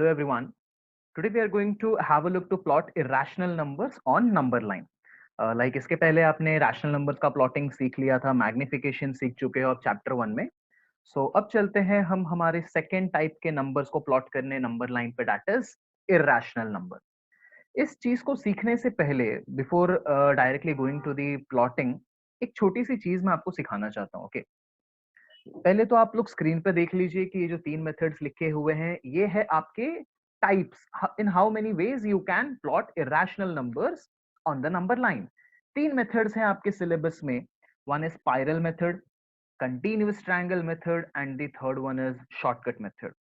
everyone. Today we are going to have a look to plot irrational numbers on number line. Like इसके पहले आपने rational numbers का plotting सीख लिया था, मैग्निफिकेशन सीख चुके हो आप चैप्टर 1 में. सो अब चलते हैं हम हमारे सेकेंड टाइप के नंबर्स को प्लॉट करने नंबर लाइन पे, दैट इज इर्रेशनल नंबर. इस चीज को सीखने से पहले, before directly going to the plotting, एक छोटी सी चीज मैं आपको सिखाना चाहता हूँ. ओके, पहले तो आप लोग स्क्रीन पे देख लीजिए कि ये जो तीन मेथड्स लिखे हुए हैं ये है आपके types, in how many ways you can plot irrational numbers on the number line. तीन मेथड्स हैं आपके सिलेबस में. One is spiral method, continuous triangle method and the third one is shortcut method.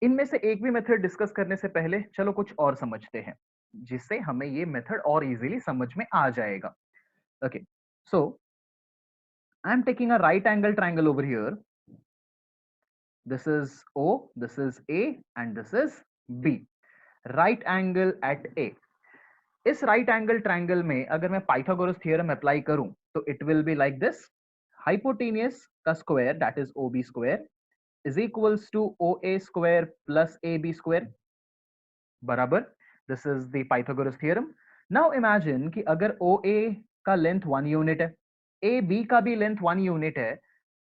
इनमें से एक भी मेथड डिस्कस करने से पहले चलो कुछ और समझते हैं, जिससे हमें ये मेथड और इजीली समझ में आ जाएगा. Okay, so I am taking a right angle triangle over here. This is O, this is A, and this is B. Right angle at A. इस राइट एंगल ट्रायंगल में अगर मैं पाइथागोरस थ्योरम अप्लाई करूं तो it will be like this. Hypotenuse का square, that is O B square, is equals to O A square plus A B square, बराबर. This is the Pythagoras theorem. Now imagine कि अगर ओ A का length 1 unit है, A B का भी length 1 unit है,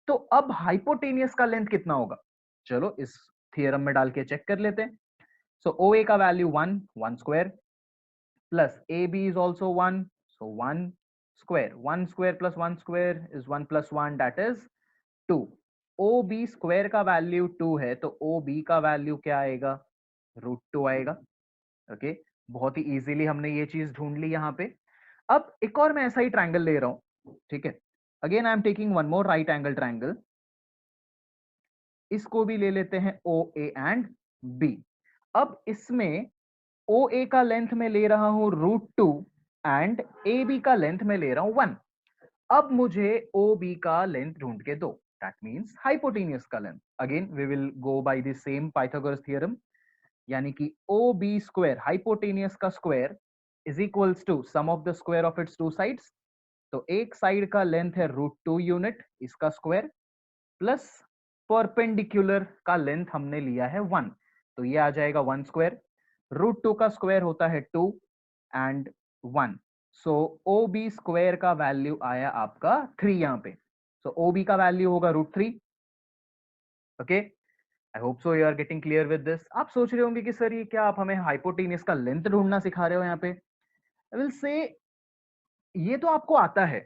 तो अब हाइपोटेनियस का लेंथ कितना होगा? चलो इस थियरम में डाल के चेक कर लेते हैं. सो ओ ए का value 1, 1 square, plus A B is also 1, so 1 square. 1 square plus 1 square is 1 plus 1, that is 2. O B square का वैल्यू 2 है, तो ओ बी का वैल्यू क्या आएगा? √2 आएगा. ओके, बहुत ही इजीली हमने ये चीज ढूंढ ली यहां पे. अब एक और मैं ऐसा ही ट्रायंगल ले रहा हूं, ठीक है. Again I am taking one more right angle triangle. इसको भी ले लेते हैं ओ ए एंड बी. अब इसमें ओ ए का लेंथ में ले रहा हूं √2 एंड ए बी का लेंथ में ले रहा हूं 1. अब मुझे ओ बी का लेंथ ढूंढ के दो, दैट मींस हाइपोटेनियस का length. Again we will go by the same Pythagoras theorem, यानी कि ओ बी स्क्वायर, हाइपोटेनियस का square, is equals to sum of the square of its two sides. तो एक साइड का लेंथ है √2 unit, इसका square, plus perpendicular का length हमने लिया है 1, तो ये आ जाएगा 1 स्क्वायर. √2 का स्क्वायर होता है 2 and 1, so O B square का वैल्यू आया आपका 3 यहां पे. सो ओ बी का वैल्यू होगा √3. Okay, I hope so you are getting clear with this. आप सोच रहे होंगे कि सर ये क्या आप हमें हाइपोटेनियस का लेंथ ढूंढना सिखा रहे हो यहाँ पे? आई विल से ये तो आपको आता है,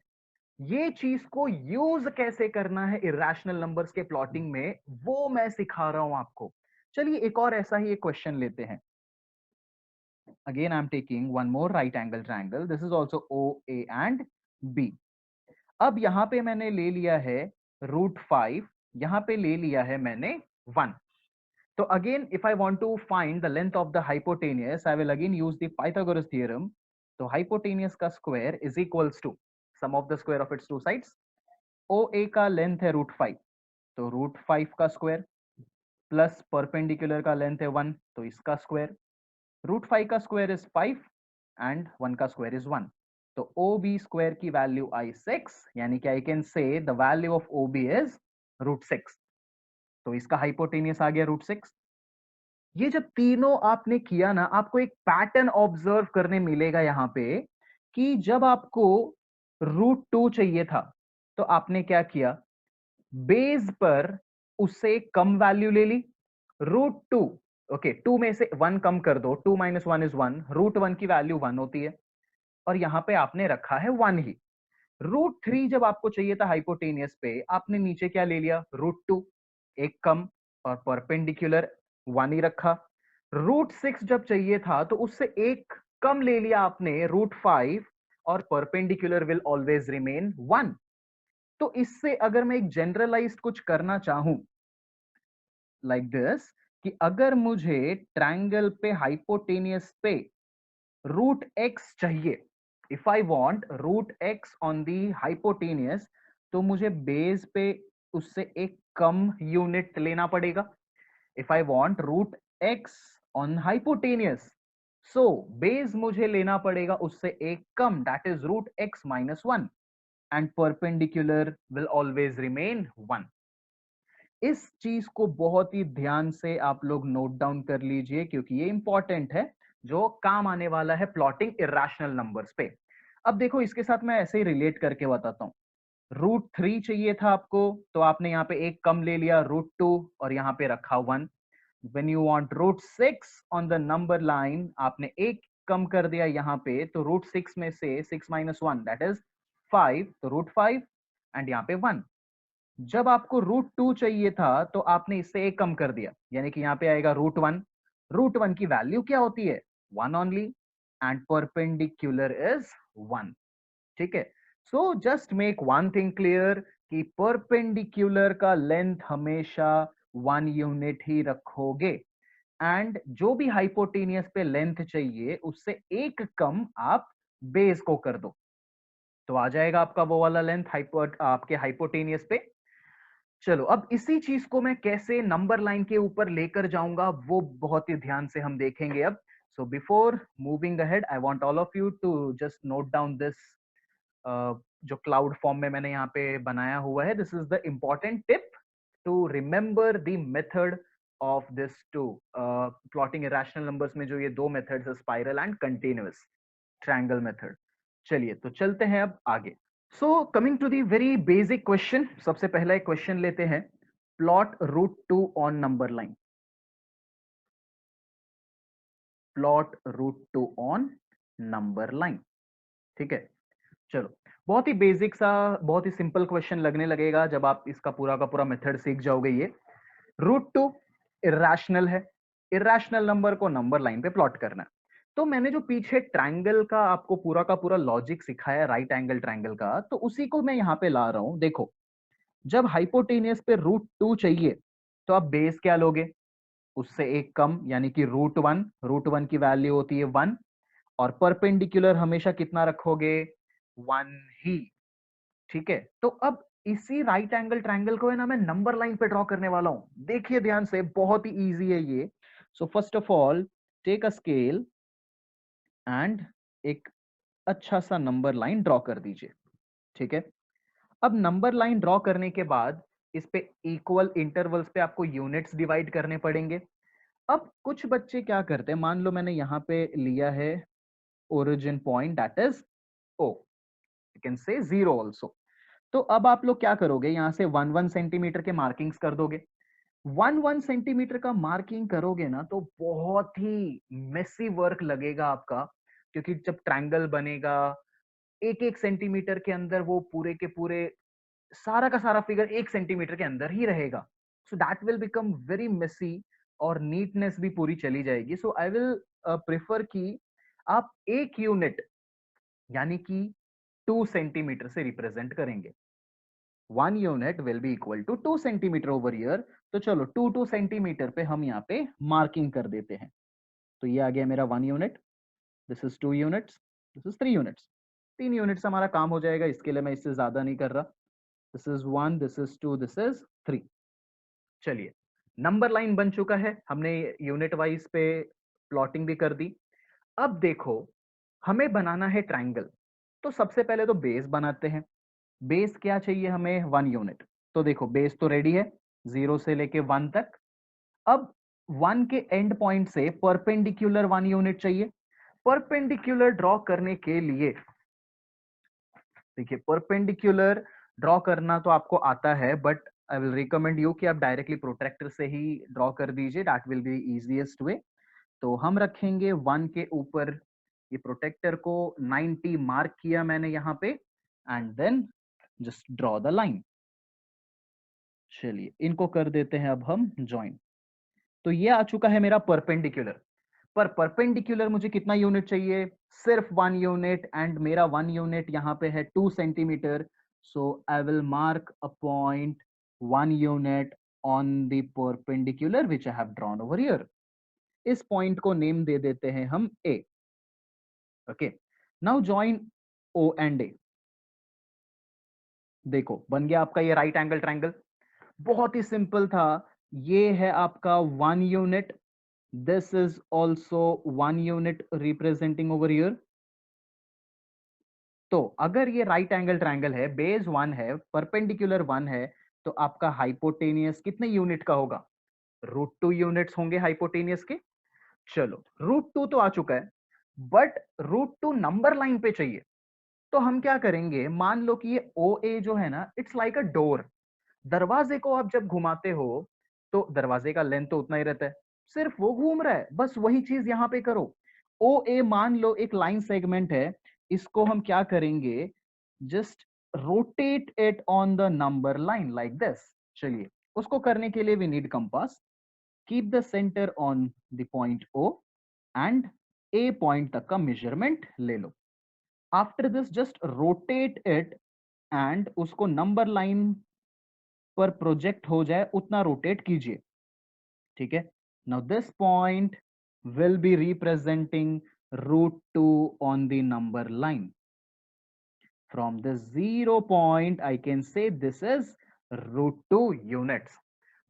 ये चीज को यूज कैसे करना है इरेशनल नंबर्स के प्लॉटिंग में, वो मैं सिखा रहा हूं आपको. चलिए एक और ऐसा ही एक क्वेश्चन लेते हैं. Again I am taking one more right angle triangle. This is also O A and B. अब यहां पे मैंने ले लिया है √5, यहां पे ले लिया है मैंने 1. तो again if I want to find the length of the hypotenuse, I will again use the Pythagoras theorem. तो हाइपोटेनियस का square is equals to sum of the square of its two sides. O A का length है √5, तो √5 का square, plus perpendicular का length है 1, तो इसका स्क्वायर. √5 का स्क्वायर इज 5 एंड 1 का स्क्वायर इज 1, तो ओ बी स्क्वायर की वैल्यू आई 6, यानी कि I can say the value of O B is √6. तो इसका हाइपोटेनियस आ गया √6. ये जब तीनों आपने किया ना, आपको एक पैटर्न ऑब्जर्व करने मिलेगा यहां पे, कि जब आपको √2 चाहिए था तो आपने क्या किया? बेस पर उससे कम वैल्यू ले ली, √2. ओके, 2 में से 1 कम कर दो, 2 - 1 इज 1, √1 की वैल्यू 1 होती है, और यहां पे आपने रखा है 1 ही. √3 जब आपको चाहिए था हाइपोटेनियस पे, आपने नीचे क्या ले लिया? √2, एक कम, और परपेंडिकुलर 1 ही रखा. √6 जब चाहिए था तो उससे एक कम ले लिया आपने, √5, और परपेंडिकुलर विल ऑलवेज रिमेन 1. तो इससे अगर मैं एक जनरलाइज्ड कुछ करना चाहूं लाइक दिस, कि अगर मुझे ट्रायंगल पे हाइपोटेनियस पे √x चाहिए, if I want √x on the hypotenuse, तो मुझे बेस पे उससे एक कम यूनिट लेना पड़ेगा. If I want √x on hypotenuse, so base मुझे लेना पड़ेगा उससे एक कम, that is √x - 1, and perpendicular will always remain 1. इस चीज को बहुत ही ध्यान से आप लोग नोट डाउन कर लीजिए, क्योंकि ये इंपॉर्टेंट है, जो काम आने वाला है प्लॉटिंग इरेशनल नंबर्स पे। अब देखो, इसके साथ मैं ऐसे ही रिलेट करके बताता हूँ। √3 चाहिए था आपको, तो आपने यहाँ पे एक कम ले लिया, √2, और यहाँ पे रखा 1। When you want √6 on the number line, आपने एक कम कर दिया यहाँ पे, तो √6 में से 6 - 1 दैट इज 5, तो √5 एंड यहाँ पे 1। जब आपको √2 चाहिए था, तो आपने इससे एक कम कर दिया, यानी कि यहाँ पे आएगा √1। √1 की वैल्यू क्या होती है? 1 ओनली, एंड परपेंडिकुलर इज 1। ठीक है, so just make one thing clear कि परपेंडिकुलर का लेंथ हमेशा 1 यूनिट ही रखोगे, एंड जो भी हाइपोटेनियस पे लेंथ चाहिए उससे एक कम आप बेस को कर दो, तो आ जाएगा आपका वो वाला लेंथ आपके हाइपोटेनियस पे। चलो, अब इसी चीज को मैं कैसे नंबर लाइन के ऊपर लेकर जाऊंगा, वो बहुत ही ध्यान से हम देखेंगे अब। So before moving ahead, I want all of you to just note down this, जो क्लाउड फॉर्म में मैंने यहाँ पे बनाया हुआ है। This is the important tip to remember the method of this to plotting irrational numbers में, जो ये दो मेथड्स है, spiral and continuous triangle method. चलिए, तो चलते हैं अब आगे। So coming to the very basic question, सबसे पहला एक क्वेश्चन लेते हैं। Plot √2 on number line. Plot √2 on number line. ठीक है, चलो, बहुत ही बेसिक सा, बहुत ही सिंपल क्वेश्चन लगने लगेगा जब आप इसका पूरा का पूरा मेथड सीख जाओगे। ये √2 इरेशनल है, इरेशनल नंबर को नंबर लाइन पे प्लॉट करना है। तो मैंने जो पीछे ट्रायंगल का आपको पूरा का पूरा लॉजिक सिखाया, राइट एंगल ट्रायंगल का, तो उसी को मैं यहां पे ला रहा हूं। देखो, जब हाइपोटेनियस पे √2 चाहिए, तो आप बेस क्या लोगे? उससे एक कम, यानी कि √1। √1 की वैल्यू होती है 1, और परपेंडिकुलर हमेशा कितना रखोगे? 1 ही। ठीक है, तो अब इसी राइट एंगल ट्रायंगल को है ना, मैं नंबर लाइन पे ड्रॉ करने वाला हूं। देखिए ध्यान से, बहुत ही इजी है ये। So first of all, take a scale and एक अच्छा सा नंबर लाइन ड्रॉ कर दीजिए। ठीक है, अब नंबर लाइन ड्रॉ करने के बाद इस पे इक्वल इंटरवल्स पे आपको यूनिट्स डिवाइड करने पड़ेंगे। अब कुछ बच्चे क्या करते हैं, मान लो मैंने यहां पे लिया है origin point, that is O, you can say 0 also. तो अब आप लोग क्या करोगे, यहां से 1 सेंटीमीटर के मार्किंग्स कर दोगे। 1 सेंटीमीटर का मार्किंग करोगे ना, तो बहुत ही मेसी वर्क लगेगा आपका, क्योंकि जब ट्रायंगल बनेगा, एक एक सेंटीमीटर के अंदर वो पूरे के पूरे सारा का सारा फिगर 1 सेंटीमीटर के अंदर ही रहेगा। So that will become very messy, और नीटनेस भी पूरी चली जाएगी। सो आई विल प्रेफर कि आप एक यूनिट, यानी कि 2 सेंटीमीटर से रिप्रेजेंट करेंगे। 1 unit will be equal to 2 centimetre over here. तो चलो, 2 सेंटीमीटर पे हम यहाँ पे मार्किंग कर देते हैं। तो ये आ गया मेरा 1 unit, this is 2 units, this is 3 units. 3 units हमारा काम हो जाएगा, इसके लिए मैं इससे ज्यादा नहीं कर रहा। This is 1, this is 2, this is 3। चलिए, नंबर लाइन बन चुका है, हमने यूनिट वाइज पे प्लॉटिंग भी कर दी। अब देखो, हमें बनाना है ट्रायंगल, तो सबसे पहले तो बेस बनाते हैं। बेस क्या चाहिए हमें? 1 यूनिट। तो देखो, बेस तो रेडी है, 0 से लेके 1 तक। अब 1 के एंड पॉइंट से परपेंडिकुलर 1 यूनिट चाहिए। परपेंडिकुलर ड्रॉ करने के लिए, देखिए, परपेंडिकुलर ड्रॉ करना तो आपको आता है, but I will recommend you कि आप डायरेक्टली प्रोट्रैक्टर से ही ड्रॉ कर दीजिए, that will be easiest way. तो हम रखेंगे 1 के ऊपर ये प्रोटेक्टर को, 90 मार्क किया मैंने यहाँ पे, and then just draw the line. चलिए, इनको कर देते हैं अब हम ज्वाइन। तो ये आ चुका है मेरा परपेंडिकुलर। पर परपेंडिकुलर मुझे कितना यूनिट चाहिए? सिर्फ 1 यूनिट, एंड मेरा 1 यूनिट यहाँ पे है 2 centimetre. So I will mark a point 1 unit on the perpendicular which I have drawn over here. इस पॉइंट को नेम दे देते हैं हम A. Okay, now join O and A. देखो, बन गया आपका ये राइट एंगल ट्रायंगल। बहुत ही सिंपल था। ये है आपका 1 unit, this is also 1 unit representing over here. तो अगर ये राइट एंगल ट्रायंगल है, बेस 1 है, परपेंडिकुलर 1 है, तो आपका हाइपोटेनियस कितने यूनिट का होगा? √2 यूनिट्स होंगे हाइपोटेनियस के। चलो √2 तो आ चुका है, बट √2 नंबर लाइन पे चाहिए। तो हम क्या करेंगे, मान लो कि ये ओ ए जो है ना, इट्स लाइक अ डोर। दरवाजे को आप जब घुमाते हो तो दरवाजे का लेंथ तो उतना ही रहता है, सिर्फ वो घूम रहा है, बस वही चीज यहां पे करो। ओ ए मान लो एक लाइन सेगमेंट है, इसको हम क्या करेंगे, just rotate it on the number line like this. चलिए उसको करने के लिए we need compass. Keep the centre on the point O and A point तक का मेजरमेंट ले लो। After this just rotate it and उसको नंबर लाइन पर प्रोजेक्ट हो जाए उतना रोटेट कीजिए। ठीक है, now this point will be representing √2 on the number line. From this 0 point I can से दिस इज √2 यूनिट्स।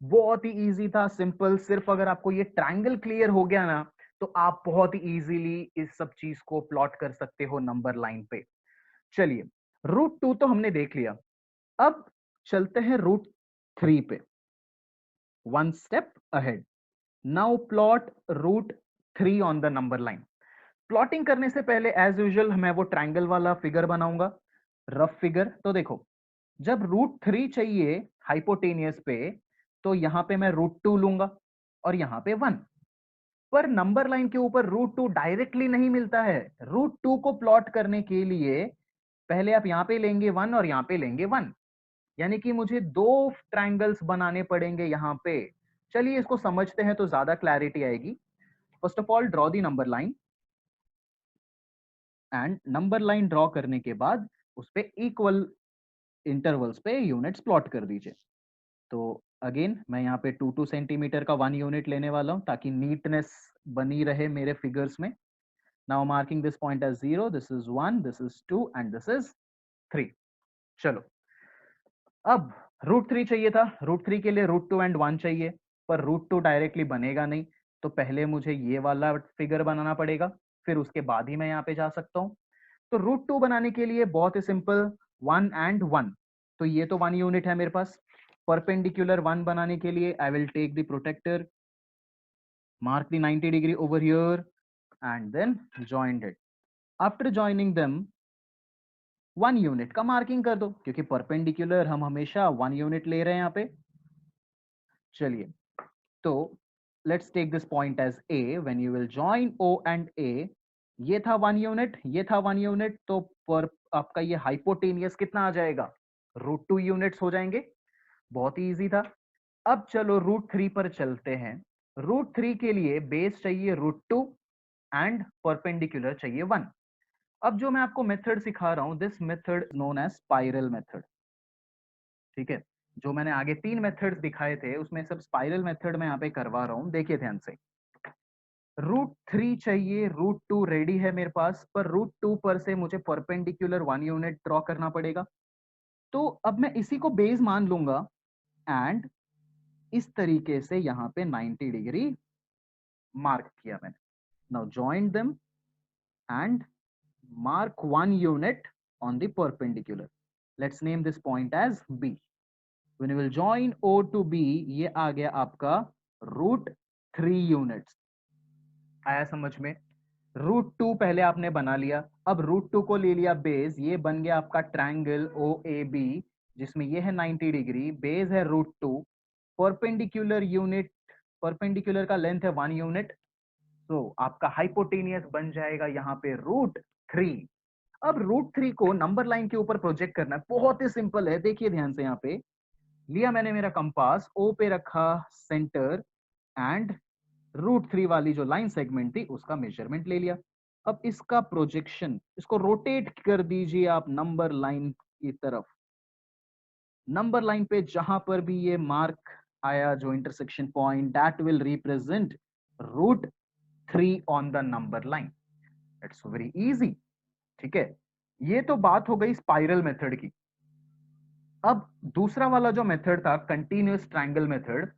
बहुत ही इजी था, सिंपल। सिर्फ अगर आपको ये ट्रायंगल क्लियर हो गया ना, तो आप बहुत ही इजीली इस सब चीज को प्लॉट कर सकते हो नंबर लाइन पे। चलिए √2 तो हमने देख लिया, अब चलते हैं √3 पे। One step ahead. Now plot √3 on the number line. Plotting करने से पहले एज यूजुअल मैं वो ट्रायंगल वाला फिगर बनाऊंगा, रफ फिगर। तो देखो, जब √3 चाहिए हाइपोटेनियस पे, तो यहां पे मैं √2 लूंगा और यहां पे 1। पर नंबर लाइन के ऊपर √2 डायरेक्टली नहीं मिलता है। √2 को प्लॉट करने के लिए पहले आप यहां पे लेंगे 1 और यहां पे लेंगे 1, यानी कि मुझे दो ट्रायंगल्स बनाने पड़ेंगे यहां पे। चलिए इसको समझते हैं तो ज्यादा क्लैरिटी आएगी। First of all draw the number line, and number line draw करने के बाद उस पे इक्वल इंटरवल्स पे यूनिट्स प्लॉट कर दीजिए। तो अगेन मैं यहाँ पे 2 सेंटीमीटर का 1 यूनिट लेने वाला हूँ ताकि नीटनेस बनी रहे मेरे फिगर्स में। Now marking this point as 0, this is 1, this is 2 and this is 3। चलो अब √3 चाहिए था, √3 के लिए √2 एंड 1 चाहिए, पर √2 डायरेक्टली बनेगा नहीं, तो पहले मुझे ये वाला फिगर बनाना पड़ेगा, फिर उसके बाद ही मैं यहाँ पे जा सकता हूँ। तो √2 बनाने के लिए बहुत ही सिंपल, 1 एंड 1। तो ये तो 1 यूनिट है मेरे पास। परपेंडिकुलर 1 बनाने के लिए I will take the protractor, mark the 90 degree over here and then joined it. After joining them 1 unit का मार्किंग कर दो, क्योंकि परपेंडिकुलर हम हमेशा 1 यूनिट ले रहे हैं यहाँ पे। चलिए तो let's take this point as A. When you will join O and A, ये था 1 यूनिट, ये था 1 यूनिट, तो पर आपका ये हाइपोटेनियस कितना आ जाएगा, √2 यूनिट्स हो जाएंगे। बहुत ही इजी था। अब चलो √3 पर चलते हैं। √3 के लिए बेस चाहिए √2 एंड परपेंडिकुलर चाहिए 1। अब जो मैं आपको मेथड सिखा रहा हूं, this method known as spiral method. ठीक है, जो मैंने आगे 3 मेथड्स दिखाए थे उसमें सब स्पाइरल मेथड में यहाँ पे करवा रहा हूं। देखिए ध्यान से, √3 चाहिए, √2 रेडी है मेरे पास, पर √2 पर से मुझे परपेंडिकुलर 1 यूनिट ड्रॉ करना पड़ेगा। तो अब मैं इसी को बेस मान लूंगा एंड इस तरीके से यहाँ पे 90 डिग्री मार्क किया मैंने। Now join them and mark 1 unit on the perpendicular. Let's name this point as B. When you will join O to B, ये आ गया आपका √3 units। आया समझ में? √2 पहले आपने बना लिया, अब √2 को ले लिया बेस, ये बन गया आपका ट्रायंगल ओ ए बी, जिसमें ये है 90 डिग्री, बेस है √2, परपेंडिकुलर यूनिट, परपेंडिकुलर का लेंथ है 1 यूनिट, तो आपका हाइपोटेनियस बन जाएगा यहाँ पे √3। अब √3 को नंबर लाइन के ऊपर प्रोजेक्ट करना है, बहुत ही सिंपल है। देखिए ध्यान से, यहाँ पे लिया मैंने मेरा कंपास, ओ पे रखा सेंटर एंड √3 वाली जो लाइन सेगमेंट थी उसका मेजरमेंट ले लिया। अब इसका प्रोजेक्शन, इसको रोटेट कर दीजिए आप नंबर लाइन की तरफ। नंबर लाइन पे जहां पर भी ये मार्क आया, जो intersection point, that will represent √3 on the number line. It's very easy. ठीक है, ये तो बात हो गई स्पाइरल मेथड की। अब दूसरा वाला जो मेथड था, कंटिन्यूअस ट्रायंगल मेथड,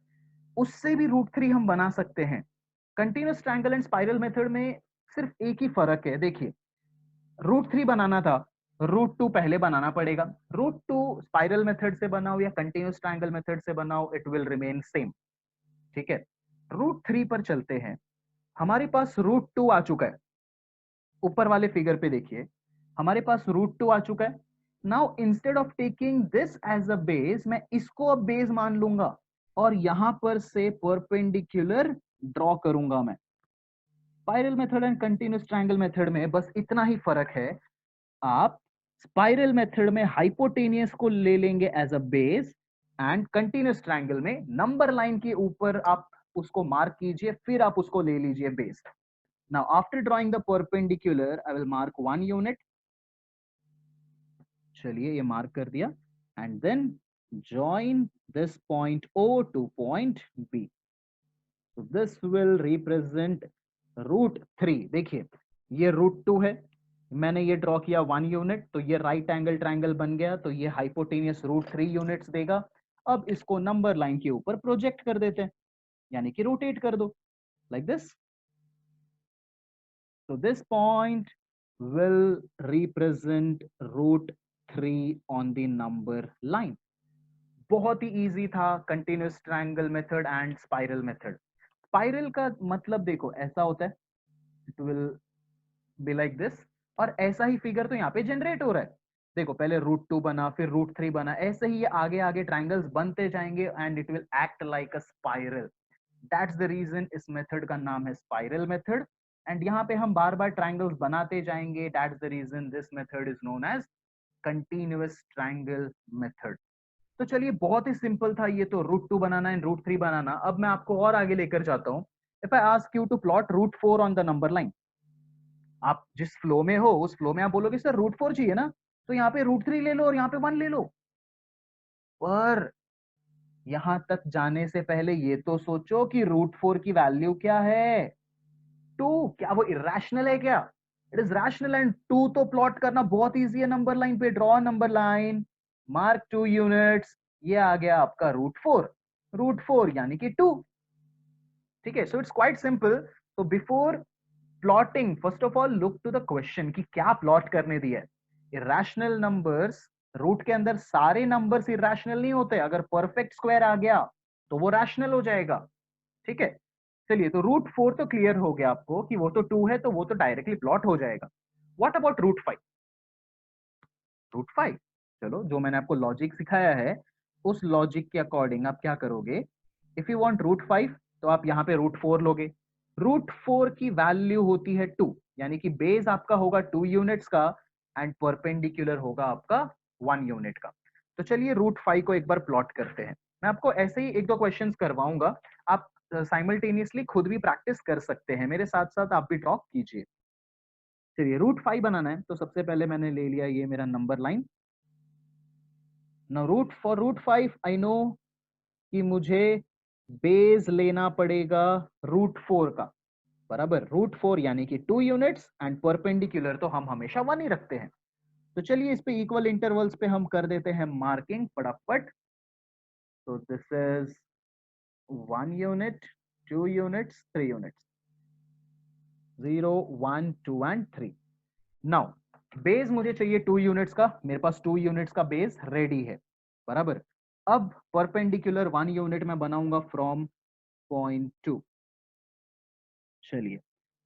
उससे भी √3 हम बना सकते हैं। Continuous triangle and spiral method में सिर्फ एक ही फर्क है। देखिए, √3 बनाना था रूट टू पहले बनाना पड़ेगा। रूट टू स्पाइरल मेथड से बनाओ या कंटिन्यूस ट्रायंगल मेथड से बनाओ, इट विल रिमेन सेम। ठीक है, रूट थ्री पर चलते हैं। हमारे पास रूट टू आ चुका है, ऊपर वाले फिगर पे देखिए, हमारे पास रूट टू आ चुका है। Now instead of taking this as a base, मैं इसको अब बेस मान लूंगा और यहां पर से परपेंडिकुलर ड्रॉ करूंगा मैं। Spiral method and continuous triangle method में बस इतना ही फर्क है, आप स्पाइरल मेथड में हाइपोटेनियस को ले लेंगे as a base and continuous triangle में नंबर लाइन के ऊपर आप उसको मार्क कीजिए, फिर आप उसको ले लीजिए base. Now after drawing the perpendicular I will mark 1 unit. चलिए ये मार्क कर दिया, and then join this point O to point B. So this will represent root three. देखिए ये रूट टू है, मैंने ये ड्रॉ किया 1 यूनिट, तो ये राइट एंगल ट्रायंगल बन गया, तो ये हाइपोटेनियस रूट 3 यूनिट्स देगा। अब इसको नंबर लाइन के ऊपर प्रोजेक्ट कर देते हैं, यानी कि रोटेट कर दो like this. So this point will represent root three on the number line. बहुत ही इजी था continuous triangle method and spiral method. Spiral का मतलब देखो ऐसा होता है, it will be like this, और ऐसा ही फिगर तो यहाँ पे जनरेट हो रहा है। देखो पहले रूट टू बना, फिर रूट थ्री बना, ऐसे ही ये आगे आगे ट्रायंगल्स बनते जाएंगे and it will act like a spiral. That's the reason इस मेथड का नाम है स्पाइरल मेथड। एंड यहाँ पे हम बार बार ट्रायंगल्स बनाते जाएंगे, that's the reason this method is known as continuous triangle method. तो चलिए बहुत ही सिंपल था ये तो, रूट टू बनाना एंड रूट थ्री बनाना। अब मैं आपको और आगे लेकर जाता हूँ। If I ask you to plot root four on the number line, आप जिस फ्लो में हो उस फ्लो में आप बोलोगे सर रूट फोर चाहिए ना, तो यहाँ पे रूट थ्री ले लो और यहाँ पे वन ले लो। पर यहां तक जाने से पहले ये तो सोचो कि रूट फोर की वैल्यू क्या है, टू। क्या वो इरेशनल है क्या? It is rational, and two तो प्लॉट करना बहुत इजी है नंबर लाइन पे। Draw number line, mark 2 units, ये आ गया आपका रूट फोर। रूट फोर यानी कि टू। ठीक है, सो इट्स क्वाइट सिंपल। तो before plotting, first of all look to the question कि क्या प्लॉट करने दिया है। इरेशनल नंबर्स, रूट के अंदर सारे नंबर्स इरेशनल नहीं होते। अगर परफेक्ट स्क्वायर आ गया तो वो रैशनल हो जाएगा। ठीक है, चलिए तो रूट फोर तो क्लियर हो गया आपको कि वो तो टू है, तो वो तो डायरेक्टली प्लॉट हो जाएगा। What about root five? Root five, चलो जो मैंने आपको लॉजिक सिखाया है उस लॉजिक के अकॉर्डिंग आप क्या करोगे। If you want root five तो आप यहाँ पे रूट फोर लोगे। रूट फोर की वैल्यू होती है टू, यानी कि बेस आपका होगा 2 यूनिट्स का एंड परपेंडिकुलर होगा आपका 1 यूनिट का। तो चलिए रूट फाइव को एक बार प्लॉट करते हैं। मैं आपको ऐसे ही एक दो क्वेश्चंस करवाऊंगा, आप साइमल्टेनियसली खुद भी प्रैक्टिस कर सकते हैं, मेरे साथ साथ आप भी ड्रॉ कीजिए। चलिए रूट फाइव बनाना है, तो सबसे पहले मैंने ले लिया ये मेरा number line. Now root for root five I know कि मुझे बेस लेना पड़ेगा रूट फोर का, बराबर। रूट फोर यानी कि 2 यूनिट्स एंड परपेंडिकुलर तो हम हमेशा वन ही रखते हैं। तो चलिए इस पे इक्वल इंटरवल्स पे हम कर देते हैं मार्किंग फटाफट। तो this is 1 unit, 2 units, 3 units, 0 1 2 and 3। Now base मुझे चाहिए 2 यूनिट्स का, मेरे पास 2 यूनिट्स का बेस रेडी है, बराबर। अब परपेंडिकुलर 1 यूनिट में बनाऊंगा फ्रॉम पॉइंट टू। चलिए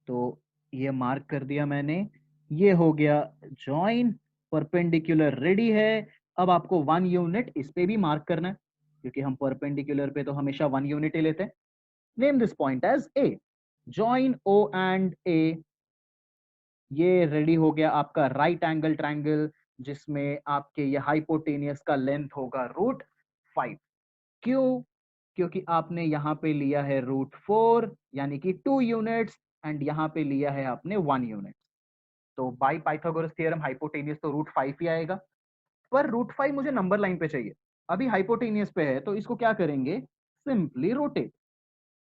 तो ये मार्क कर दिया मैंने, ये हो गया जॉइन, परपेंडिकुलर रेडी है। अब आपको 1 यूनिट इस पे भी मार्क करना है, क्योंकि हम परपेंडिकुलर पे तो हमेशा 1 यूनिट ही लेते हैं। Name this point as A, join O and A. ये रेडी हो गया आपका राइट एंगल ट्रायंगल, जिसमें आपके ये हाइपोटेनियस का लेंथ होगा रूट फाइव। क्यों? क्योंकि आपने यहाँ पे लिया है रूट फोर यानी कि 2 यूनिट्स, एंड यहाँ पे लिया है आपने 1 यूनिट। तो बाय पाइथागोरस थ्योरम हाइपोटेनियस तो रूट फाइव ही आएगा। पर रूट फाइव मुझे नंबर लाइन पे चाहिए, अभी हाइपोटेनियस पे है, तो इसको क्या करेंगे, सिंपली रोटेट।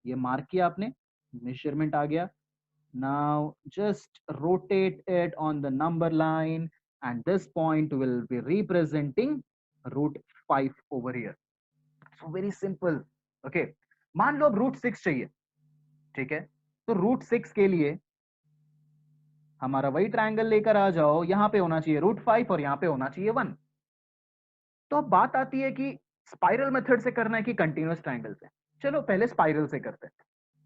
ये मार्क किया आपने, मेजरमेंट आ गया। Now just rotate it on the number line and this point will be representing root five over here. So very simple. Okay, मान लो अब रूट सिक्स चाहिए। ठीक है, तो रूट सिक्स के लिए हमारा वही ट्रायंगल लेकर आ जाओ, यहाँ पे होना चाहिए √5 और यहाँ पे होना चाहिए 1। तो अब बात आती है कि स्पाइरल मेथड से करना है कि कंटिन्यूअस ट्रायंगल से। चलो पहले स्पाइरल से करते हैं।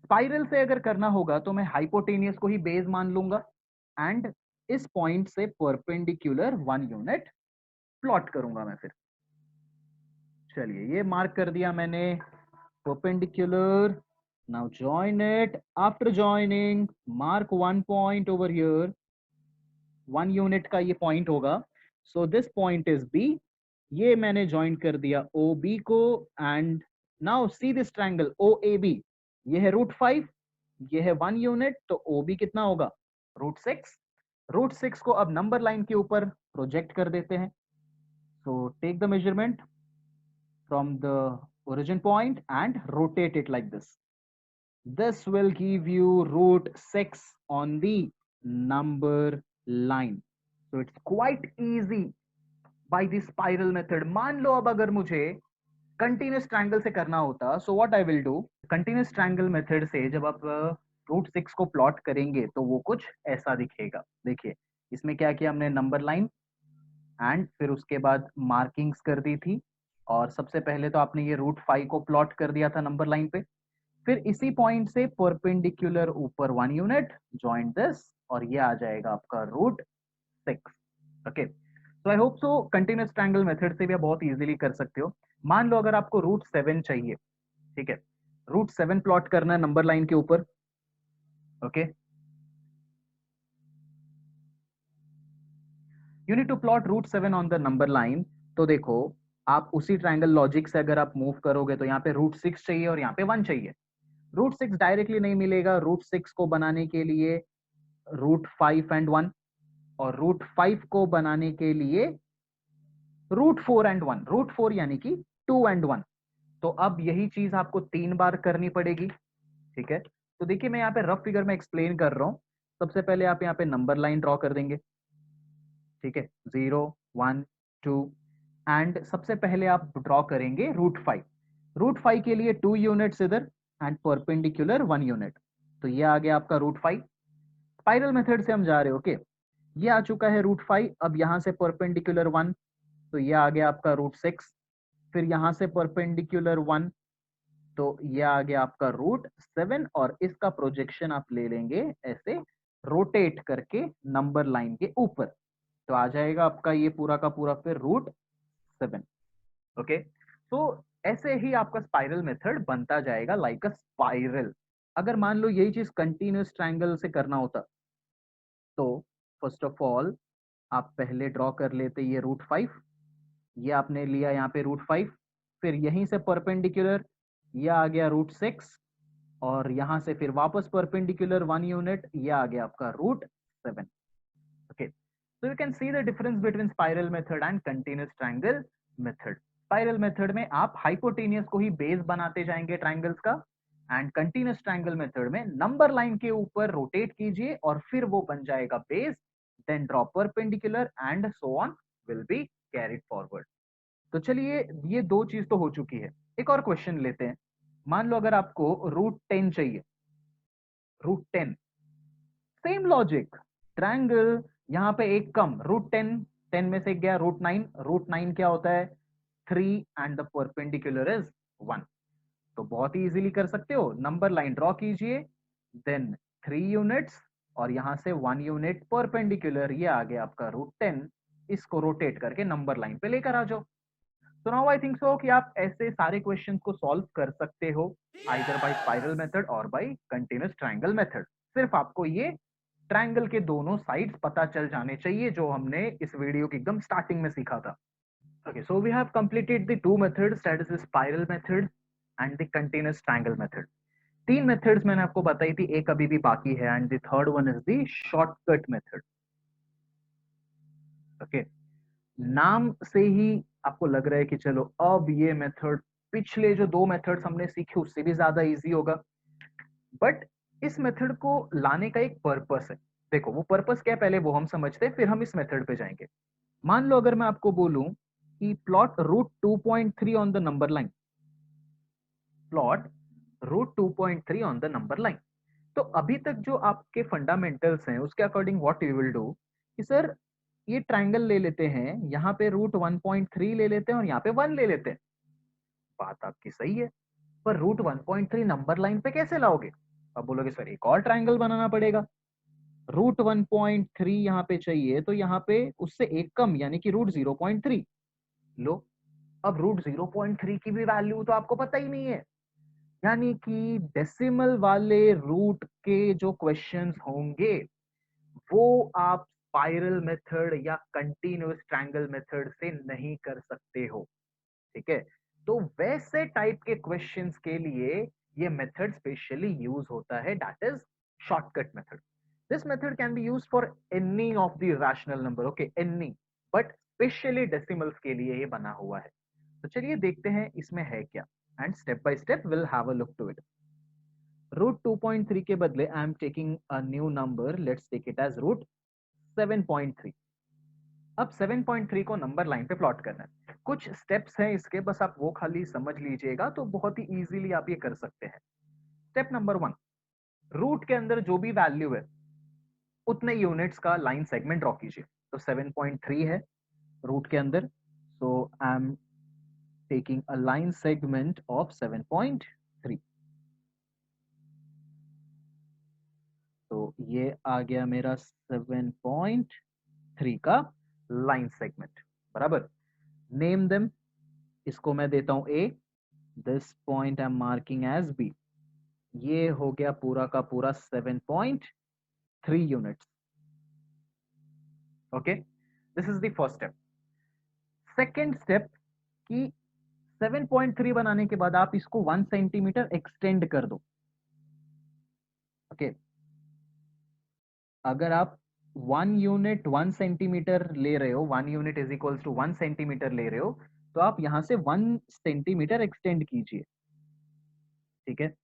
स्पाइरल से अगर करना होगा तो मैं हाइपोटेनियस को ही बेस मान लूंगा एंड इस पॉइंट से परपेंडिकुलर 1 यूनिट प्लॉट करूंगा मैं फिर। चलिए ये मार्क कर दिया मैंने perpendicular. Now join it. After joining, mark 1 point over here. 1 unit का ये पॉइंट होगा. So this point is B. ये मैंने ज्वाइन कर दिया OB को and now see this triangle OAB. ये है √5, ये है 1 यूनिट, तो OB कितना होगा √6. √6 को अब नंबर लाइन के ऊपर प्रोजेक्ट कर देते हैं. So take the measurement from the origin point and rotate it like this. This will give you √6 on the number line. So it's quite easy by the spiral method. मान लो अब अगर मुझे continuous triangle से करना होता, so what I will do, continuous triangle method से जब आप √6 को प्लॉट करेंगे तो वो कुछ ऐसा दिखेगा. देखिए इसमें क्या किया हमने, नंबर लाइन एंड फिर उसके बाद मार्किंग्स कर दी थी, और सबसे पहले तो आपने ये √5 को प्लॉट कर दिया था नंबर लाइन पे. फिर इसी पॉइंट से परपेंडिकुलर ऊपर 1 यूनिट, जॉइन दिस, और ये आ जाएगा आपका √6. ओके, तो I hope so continuous triangle method से भी आप बहुत इजीली कर सकते हो. मान लो अगर आपको √7 चाहिए, ठीक है, √7 प्लॉट करना है नंबर लाइन के ऊपर. Okay, you need to plot √7 on the number line. तो देखो आप उसी ट्रायंगल लॉजिक से अगर आप मूव करोगे तो यहाँ पे √6 चाहिए और यहाँ पे 1 चाहिए. √6 डायरेक्टली नहीं मिलेगा. √6 को बनाने के लिए √5 एंड 1, और √5 को बनाने के लिए √4 एंड 1. √4 यानी कि 2 एंड 1. तो अब यही चीज आपको 3 बार करनी पड़ेगी. ठीक है, तो देखिए मैं यहाँ पे रफ फिगर में एक्सप्लेन कर रहा हूँ. सबसे पहले आप यहाँ पे नंबर लाइन ड्रॉ कर देंगे. ठीक है, 0 1 2, एंड सबसे पहले आप ड्रॉ करेंगे √5. √5 के लिए 2 यूनिट्स इधर एंड परपेंडिकुलर 1 यूनिट. तो ये आ गया आपका √5. स्पाइरल मेथड से हम जा रहे हो. ओके, ये आ चुका है √5. अब यहां से परपेंडिकुलर 1, तो ये आ गया आपका √6. फिर यहां से परपेंडिकुलर 1, तो ये आ गया आपका √7, और इसका प्रोजेक्शन आप ले लेंगे ऐसे रोटेट करके नंबर लाइन के ऊपर, तो आ जाएगा आपका ये पूरा का पूरा फिर √7. ओके, तो ऐसे ही आपका स्पाइरल मेथड बनता जाएगा लाइक अ स्पाइरल. अगर मान लो यही चीज कंटिन्यूअस ट्रायंगल से करना होता, तो फर्स्ट ऑफ ऑल आप पहले ड्रॉ कर लेते ये √5. ये आपने लिया यहाँ पे √5. फिर यहीं से परपेंडिकुलर ये आ गया √6, और यहां से फिर वापस परपेंडिकुलर 1 यूनिट, ये आ गया आपका √7. Okay, so you can see the difference between spiral method and continuous triangle method. Spiral method में आप हाइपोटेनियस को ही बेस बनाते जाएंगे ट्रायंगल्स का, एंड कंटिन्यूअस ट्रायंगल मेथड में नंबर लाइन के ऊपर रोटेट कीजिए और फिर वो बन जाएगा base, then draw perpendicular and so on will be carried forward. तो चलिए ये दो चीज तो हो चुकी है. एक और क्वेश्चन लेते हैं. मान लो अगर आपको √10 चाहिए, √10, सेम लॉजिक, ट्रायंगल, यहाँ पे एक कम, √10, 10 में से एक गया √9. √9 क्या होता है 3 एंड द परपेंडिकुलर इज 1. तो बहुत ही इजीली कर सकते हो. नंबर लाइन ड्रॉ कीजिए, देन 3 यूनिट्स, और यहां से 1 यूनिट परपेंडिकुलर, ये आ गया आपका √10. इसको रोटेट करके नंबर लाइन पे लेकर आ जाओ. तो नाउ आई थिंक सो कि आप ऐसे सारे क्वेश्चंस को सॉल्व कर सकते हो आइदर बाय स्पाइरल मेथड और बाय कंटिन्यूअस ट्रायंगल मेथड. सिर्फ आपको ये ट्रायंगल के दोनों साइड्स पता चल जाने चाहिए जो हमने इस वीडियो की एकदम स्टार्टिंग में सीखा था. Okay, so we have completed the two methods, that is the spiral method and the continuous triangle method. 3 methods मैंने आपको बताई थी, एक अभी भी बाकी है, and the third one is the shortcut method. Okay, नाम से ही आपको लग रहा है कि चलो अब ये मेथड पिछले जो 2 मेथड्स हमने सीखे उससे भी ज्यादा इजी होगा, बट इस मेथड को लाने का एक पर्पस है. देखो वो पर्पस क्या है पहले वो हम समझते हैं, फिर हम इस मेथड पे जाएंगे. मान लो अगर मैं आपको बोलूं कि plot √2.3 on the number line, plot √2.3 on the number line, तो अभी तक जो आपके फंडामेंटल्स हैं उसके according what you will do कि सर ये ट्रायंगल ले लेते हैं, यहाँ पे रूट 1.3 ले लेते हैं और यहाँ पे 1 ले लेते हैं। बात आपकी सही है, पर रूट 1.3 नंबर लाइन पे कैसे लाओगे? अब बोलोगे सर एक और ट्रायंगल बनाना पड़ेगा। रूट 1.3 यहाँ पे चाहिए तो यहाँ पे उससे एक कम यानी कि रूट 0.3 लो। अब रूट 0.3 की भी वैल्यू तो आपको पता ही नहीं है, यानी कि डेसिमल वाले रूट के जो क्वेश्चंस होंगे वो आप स्पाइरल मेथड या कंटिन्यूअस ट्रायंगल मेथड से नहीं कर सकते हो। ठीक है, तो वैसे टाइप के क्वेश्चंस के लिए ये मेथड स्पेशली यूज होता है, that is shortcut method. This method can be used for any of the rational number, okay, any, but specially decimals के लिए ये बना हुआ है। तो चलिए देखते हैं इसमें है क्या, and step by step will have a look to it. Root 2.3 के बदले I am taking a new number, let's take it as root 7.3। अब 7.3 को नंबर लाइन पे प्लॉट करना है। कुछ स्टेप्स हैं इसके, बस आप वो खाली समझ लीजिएगा तो बहुत ही इजीली आप ये कर सकते हैं। स्टेप नंबर 1, रूट के अंदर जो भी वैल्यू है उतने यूनिट्स का लाइन सेगमेंट ड्रॉ कीजिए। तो 7.3 है रूट के अंदर, so I am taking a line segment of 7.3। तो ये आ गया मेरा 7.3 का लाइन सेगमेंट, बराबर। नेम देम, इसको मैं देता हूं A, this point I am marking as B. ये हो गया पूरा का पूरा 7.3 units. Okay, this is the first step. Second step कि 7.3 बनाने के बाद आप इसको 1 सेंटीमीटर एक्सटेंड कर दो। ओके, अगर आप 1 यूनिट 1 सेंटीमीटर ले रहे हो, 1 unit is equals to 1 centimetre ले रहे हो, तो आप यहां से 1 सेंटीमीटर एक्सटेंड कीजिए। ठीक है,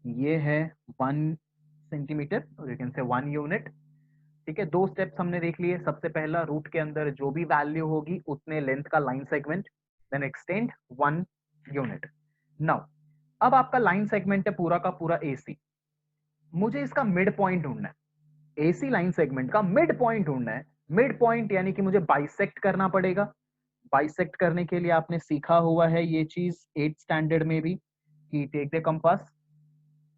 ये है 1 सेंटीमीटर, और यू कैन से 1 यूनिट। ठीक है, दो स्टेप्स हमने देख लिए। सबसे पहला, रूट के अंदर जो भी वैल्यू होगी उतने लेंथ का line segment, then extend 1 unit. Now अब आपका लाइन सेगमेंट है पूरा का पूरा एसी, मुझे इसका मिड पॉइंट ढूंढना है। एसी लाइन सेगमेंट का मिड पॉइंट ढूंढना है। मिड पॉइंट यानी कि मुझे बाइसेक्ट करना पड़ेगा। बाइसेक्ट करने के लिए आपने सीखा हुआ है ये चीज 8th स्टैंडर्ड में भी, कि take the compass,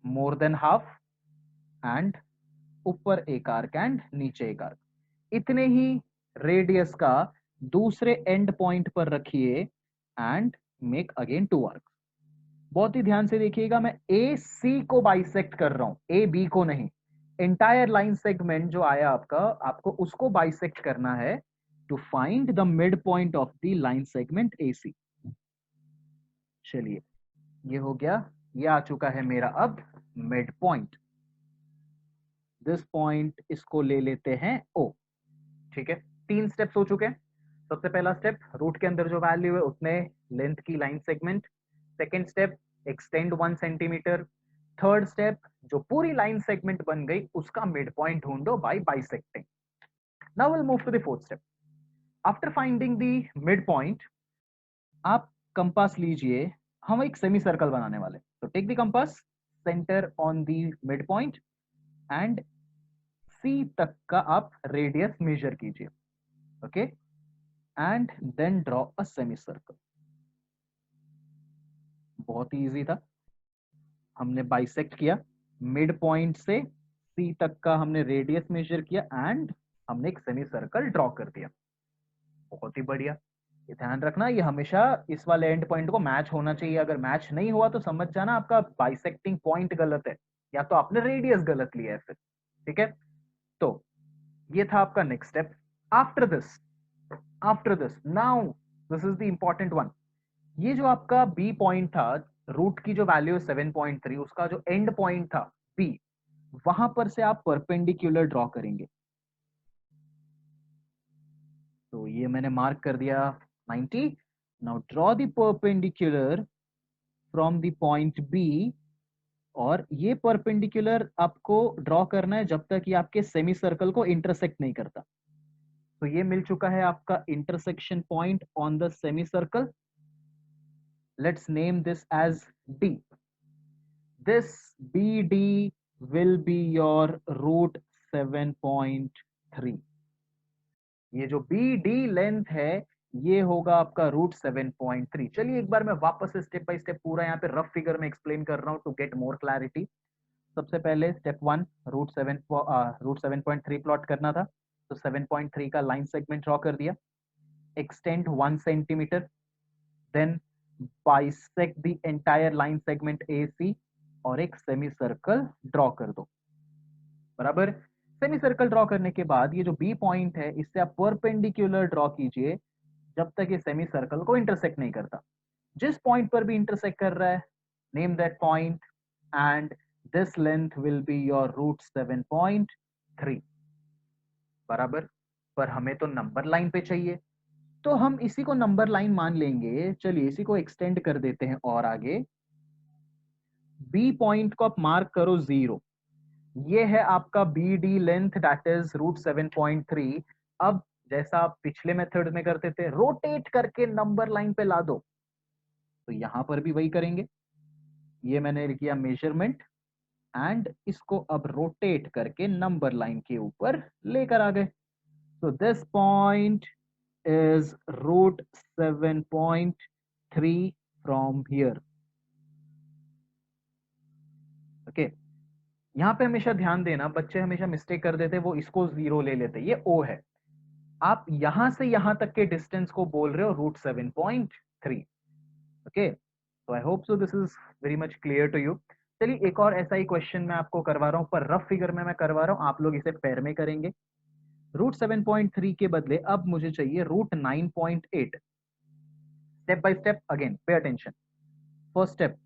more than half, and ऊपर एक आर्क एंड नीचे एक आर्क, इतने ही रेडियस का दूसरे एंड पॉइंट पर रखिए एंड मेक अगेन 2 आर्क। बहुत ही ध्यान से देखिएगा, मैं ए सी को बाइसेक्ट कर रहा हूं, ए बी को नहीं। एंटायर लाइन सेगमेंट जो आया आपका, आपको उसको बाइसेक्ट करना है to find the mid point of the line segment A C. चलिए, ये हो गया, ये आ चुका है मेरा अब मिड पॉइंट। दिस पॉइंट इसको ले लेते हैं ओ। ठीक है, 3 स्टेप्स हो चुके हैं। सबसे पहला स्टेप, रूट के अंदर जो वैल्यू है उतने लेंथ की line segment. Second step, extend 1 centimetre. Third step, जो पूरी लाइन सेगमेंट बन गई उसका मिड पॉइंट ढूंढो by bisecting. Now will move to the fourth step. After finding the mid point, आप कंपास लीजिए, हम एक सेमी सर्कल बनाने वाले। तो take the compass, centre on the mid point and C तक का आप रेडियस मेजर कीजिए। Okay, and then draw a semi circle. बहुत ही इजी था, हमने बाइसेक्ट किया, मिड पॉइंट से सी तक का हमने रेडियस मेजर किया एंड हमने एक सेमी सर्कल ड्रॉ कर दिया। बहुत ही बढ़िया। ये ध्यान रखना, ये हमेशा इस वाले एंड पॉइंट को मैच होना चाहिए। अगर मैच नहीं हुआ तो समझ जाना आपका बाइसेक्टिंग पॉइंट गलत है, या तो आपने रेडियस गलत लिया है फिर। ठीक है, तो ये था आपका next step. After this, now this is the important one. ये जो आपका बी पॉइंट था, रूट की जो वैल्यू 7.3, उसका जो एंड पॉइंट था बी, वहां पर से आप परपेंडिकुलर ड्रॉ करेंगे। तो ये मैंने मार्क कर दिया 90। Now draw the perpendicular from the point B, और ये परपेंडिकुलर आपको ड्रॉ करना है जब तक ये आपके सेमी सर्कल को इंटरसेक्ट नहीं करता। तो ये मिल चुका है आपका intersection point on the semi circle. Let's name this as D. This B D will be your root 7.3। ये जो बी डी लेंथ है ये होगा आपका रूट 7.3। चलिए एक बार मैं वापस स्टेप बाय स्टेप पूरा यहाँ पे रफ फिगर में एक्सप्लेन कर रहा हूँ टू गेट मोर क्लैरिटी। सबसे पहले स्टेप 1 रूट 7.3 प्लॉट करना था, तो 7.3 का लाइन सेगमेंट ड्रॉ कर दिया, extend 1 centimetre, then bisect the entire line segment A C और एक सेमी सर्कल ड्रॉ कर दो। बराबर। सेमी सर्कल ड्रॉ करने के बाद ये जो बी पॉइंट है इससे आप परपेंडिकुलर ड्रॉ कीजिए जब तक ये सेमी सर्कल को इंटरसेक्ट नहीं करता। जिस पॉइंट पर भी इंटरसेक्ट कर रहा है, name that point and this length will be your root 7.3। बराबर। पर हमें तो नंबर लाइन पे चाहिए, तो हम इसी को नंबर लाइन मान लेंगे। चलिए इसी को एक्सटेंड कर देते हैं और आगे बी पॉइंट को आप मार्क करो 0। ये है आपका B D length that is root 7.3। अब जैसा आप पिछले मेथड में करते थे, रोटेट करके नंबर लाइन पे ला दो, तो यहां पर भी वही करेंगे। ये मैंने किया मेजरमेंट एंड इसको अब रोटेट करके नंबर लाइन के ऊपर लेकर आ गए। So this point is root 7.3 from here. Okay. यहाँ पे हमेशा ध्यान देना, बच्चे हमेशा मिस्टेक कर देते, वो इसको 0 ले लेते, ये O है। आप यहां से यहां तक के डिस्टेंस को बोल रहे हो रूट 7.3। ओके, तो I hope so this is very much clear to you. चलिए एक और ऐसा ही क्वेश्चन मैं आपको करवा रहा हूँ, पर रफ फिगर में मैं करवा रहा हूँ, आप लोग इसे पैर में करेंगे। रूट 7.3 के बदले अब मुझे चाहिए root 9.8। Step by step, again pay attention. First step,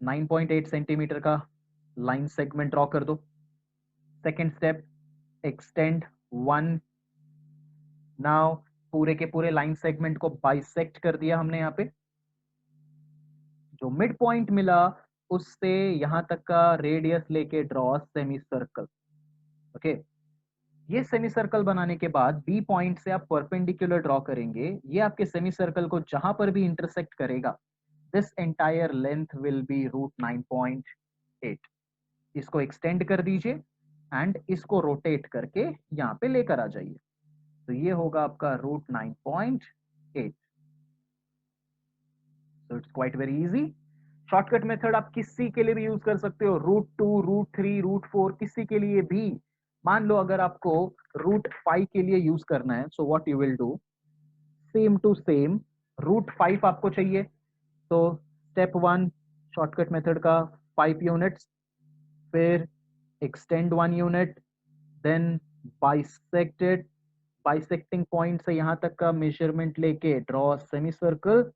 9.8 centimetre का लाइन सेगमेंट ड्रॉ कर दो। Second step, extend 1। नाउ पूरे के पूरे लाइन सेगमेंट को बाइसेक्ट कर दिया हमने। यहाँ पे जो मिड पॉइंट मिला उससे यहां तक का रेडियस लेके ड्रॉ सेमी सर्कल। ओके, ये सेमी सर्कल बनाने के बाद बी पॉइंट से आप परपेंडिकुलर ड्रॉ करेंगे। ये आपके सेमी सर्कल को जहां पर भी इंटरसेक्ट करेगा, this entire length will be root 9.8। इसको एक्सटेंड कर दीजिए एंड इसको रोटेट करके यहाँ पे लेकर आ जाइए, तो ये होगा आपका root 9.8। So it's quite very easy. Shortcut method आप किसी के लिए भी यूज कर सकते हो, रूट 2, रूट 3, रूट 4, किसी के लिए भी। मान लो अगर आपको रूट 5 के लिए यूज करना है, so what you will do, same to same, root 5 आपको चाहिए, तो स्टेप 1 शॉर्टकट मेथड का 5 यूनिट्स, फिर extend 1 unit, then bisected, bisecting point से यहां तक का मेजरमेंट लेके ड्रॉ सेमी सर्कल,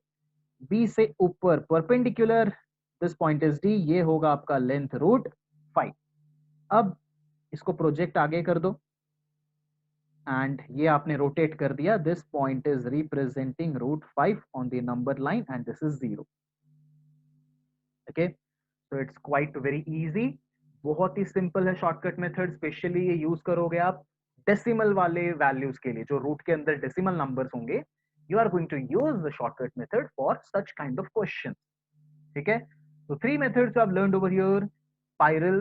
बी से ऊपर perpendicular, this point is D, ये होगा आपका लेंथ रूट 5। अब इसको प्रोजेक्ट आगे कर दो एंड ये आपने रोटेट कर दिया, this point is representing root 5 on the number line and this is 0। Okay, so it's quite very easy, बहुत ही सिंपल है शॉर्टकट मेथड। स्पेशली ये यूज करोगे आप डेसिमल वाले वैल्यूज के लिए, जो रूट के अंदर डेसिमल नंबर्स होंगे, you are going to use the shortcut method for such kind of question. ठीक है, so 3 methods I've learned over here: spiral,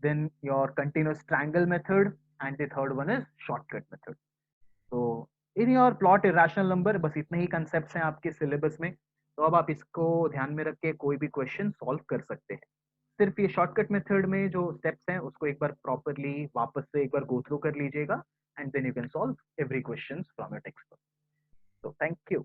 then your continuous triangle method, and the third one is shortcut method. So in your plot irrational number, बस इतने ही concepts हैं आपके syllabus में, तो अब आप इसको ध्यान में रख के कोई भी question solve कर सकते हैं। सिर्फ ये शॉर्टकट मेथड में जो steps हैं उसको एक बार properly वापस से एक बार go through कर लीजिएगा, and then you can solve every questions from your textbook. So thank you.